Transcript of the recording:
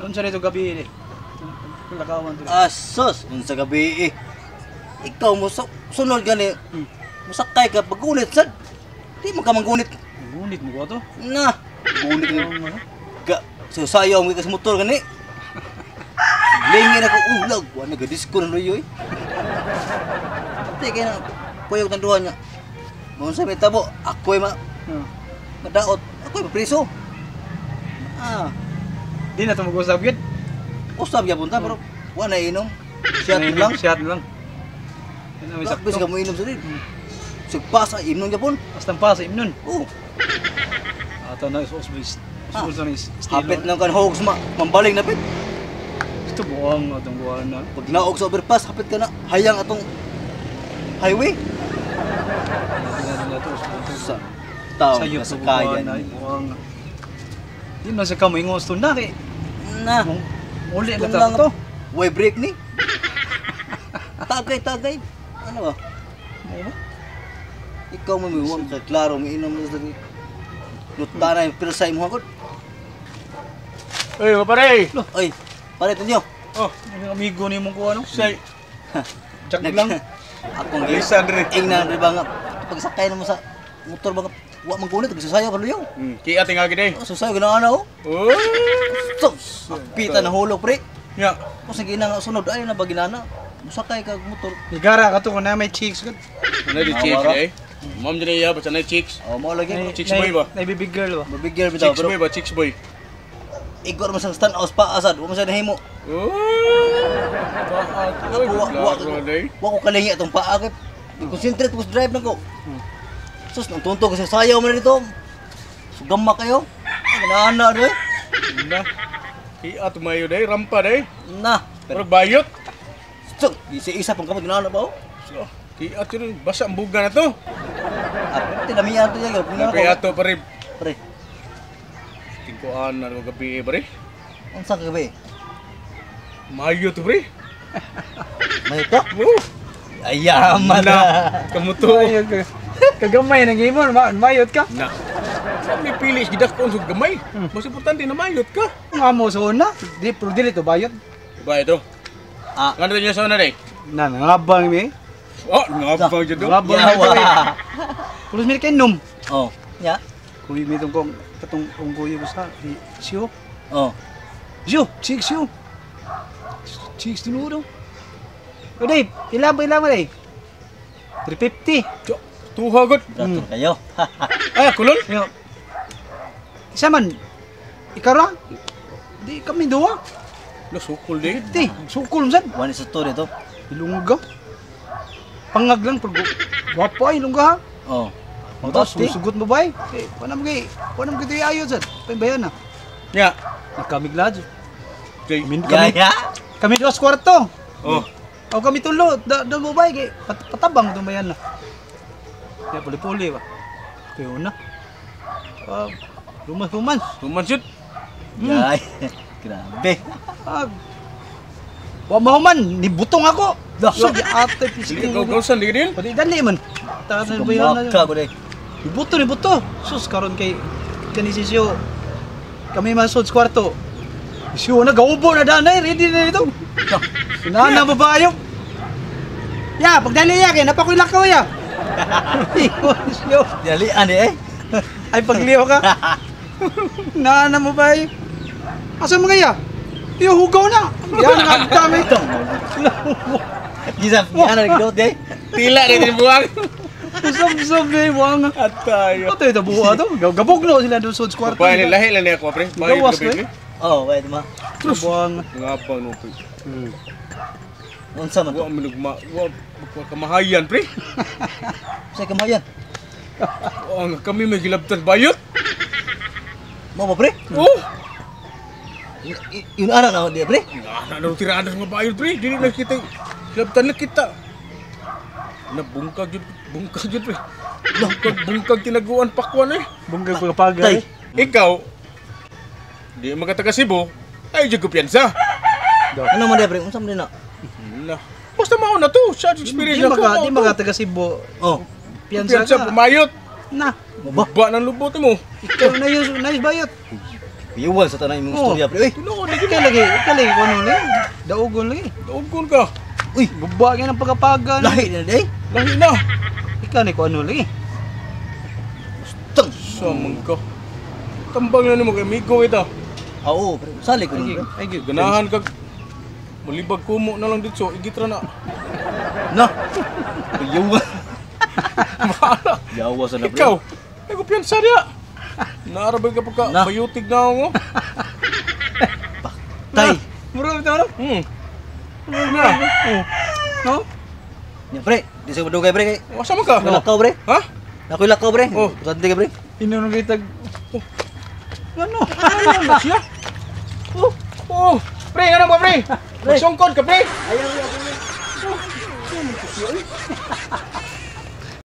Unsa dito gabi ni? Lakawan to. Asos, unsa gabi eh. Ikaw mo sunod gani. Musakay ka pagunit sad. Di mo ka manggunit. Ngunit mo ko to. Na, gunit mo. Ga, sayaw mo ka sa motor gani. Lingin ako ulag, wa nagadisko na loyo eh. Pati kaya na puyog tanduhan niya. Mo sa may tabo, ako'y madaot, ako'y mapriso. Ah, Di na to mag-usap yun. usab ya punta pero wa na inom. Shot lang. Shot lang. Yan ang may Bis sakto. ka mo inom sa rin. Sugpasa inom Japon. Basta pa sa imnon. Oh, Ato na usbis. Usbis ni estilo. hapit lang kan hogs mambaling na pit. Ito buwang atong buwan na. Pag naog sa overpass, hapit ka na hayang atong highway. Sa tao Sayo sa sa kaya na ni. buwang. Di man sa kamo ingos to na kay. Na, Uli ito na lang to. way break ni. Tagay. Ano ba? Ikaw mo miwang ka klaro mo inom mo sa rin. Lutana yung pilsay mo hakot. Uy, pare! Ay, pare ninyo. Oh, ang amigo ni mong kuha no. Say, Jack lang. Akong Lisandre. ingnan rin ba nga. Pagsakay naman sa motor ba nga. Wa man kunit, nagsasayaw ka luyaw. Kaya ating agad eh. Susayaw, ginaana oh. Oh! Sos! Pita na hulog pre. Ya. Kung sa ginang sunod, ay na ba ginana? Musakay ka motor. Igara ka to kung na may chicks gud. Ano di chicks Awara. eh? Ma'am dyan iya, basta na chicks. Oh, mo lagi. Chicks boy ba? Na big girl ba? Mabigyan bitaw Chicks pero boy ba? Chicks boy. igor mo sa stand house pa asad, wa mo sa nahimo. Oh! Wa Laro na eh. ko kalingi atong paa kay concentrate ko sa drive na ko. Sus, nang tunto kasi sayaw mo na dito. Sugama kayo. Ganaana rin. Na. Kaya tumayo dahil, rampa dahil. Na. Pero bayot. Sus, isa pang kapag ganaana ba oh? So, kaya ito basa ang buga na to. Ah, tinamihan to yan. Kaya ito pare. Pre, Tingkoan na rin gabi eh pare. unsa ka ba? Mayo to pare. May to. Oh! Ayaman Na. na. Kamuto. Kagamay nang imon, mayot ka. Na. Sa may pilis gidak ko sa gamay. Mas importante na mayot ka. Nga mo so na. Di pero dili to bayot. Ba ito? Ah, Ngano niya sa una dai? Na ngabang mi. Oh, ngapa jud do. Ngabang yawa. Pulos mi kay nom. Oh, ya. Kuy mi tong katong unggoy ko sa siyo. Oh. Siyo, chicks siyo. Chicks tinuro. O Dave, ilan mo Dave? 350. Tuha gud. Dato kayo. Ay, kulol. Yo. Isa man. Ikaw ra? Di kami duwa. Lo sukul di. 50. Sukul man. Wani sa story to. Ilungga. Pangag lang pero gwapo ay ilungga ha. Oh. Tapos Magpasti. sugot mo ba eh? Panam kay ayo sad. Pambayan na. Ya. Nakamiglad. Jay. Ya. Kami 2 kwarto. Oh. O kami tulo, da mo ba kay patabang tumayan na. Ya puli-puli ba. Pero na. Lumas. Tuman jud. Yay. Grabe. Ah. Wa mahuman, nibutong ako. So di ate Dili pisik. ko gawsan di din. Pati dali man. Taas na bayan na. Kumaka ko dai. Nibuto. Sus karon kay kanisisyo. Kami masod sa kwarto. Siyo na gaubo na danay, ready na dito. Inana babayo. Ya, pagdali ya kay napakuilak ko ya. Siyo. Dalian eh. Ay pagliho ka. Nana mo ba? Asa mga ya? Iyo hugaw na. Yan ang kami to. Gisap, ana nagdot dai. Tila din buwang. Usap-usap na yung mga. Atayo. Ito ito buha to. Gabog no sila doon sa kwarto. Pa ni lahi lang ni ako pre. Gawas, Bayot pre. gabi. Oh, wait ma. Buang. Ngapa no pre. Unsa man to? Wa minugma, wa kamahayan pre. Say kamayan. Ang kami may gilabtan bayot. Mo ba pre? Oh. Yun ana na dia pre. Ana na tirada nga bayot pre. Dili na kita gilabtan na kita. Bungkag jud pre. Bungkag tinaguan pakwan eh. Bunggag pagpagay. Ikaw di magataga Cebu ay jud ko piyansa. Ano man dia pre? Unsa man din na? Na. Basta mao na to, sa experience Di na ko. di mga taga Cebu. Oh. Piyansa Piyansa ka. pumayot. Na. Ba nang lubot mo. Ikaw na yun bayot. Iwan sa tanang imong Oh. istorya pre. Uy. Tulo, Ikay lagi kung ano lagi. Daugon lagi. Daogon ka. Uy, Guba ka ng pagkapagan. lahi na day. Lahi na. Ikaw ni kung ano lagi. Tang. Samang ka. Tambang na mo kay Migo ito. Oo, pre. Sali ko Ay, nun. ay, Ganahan kag malibag kumo na lang dito. Igitra na. Na. Iwan. Bahala. Yawa sa na pre. Ikaw. Ay ko piyansa niya. Naarabay ka pagka Na. bayutig na ako. Tay. Muro ito ano? Na. No? Nya pre, di sa madugay pre kay. Asa man ka? Lakaw pre. Ha? Ako'y lakaw pre. Oh. Santi ka pre. Inunong kitag. Ano? Ano na siya? Oh, pre, ano ba pre? Magsungkod ka pre? Ayaw.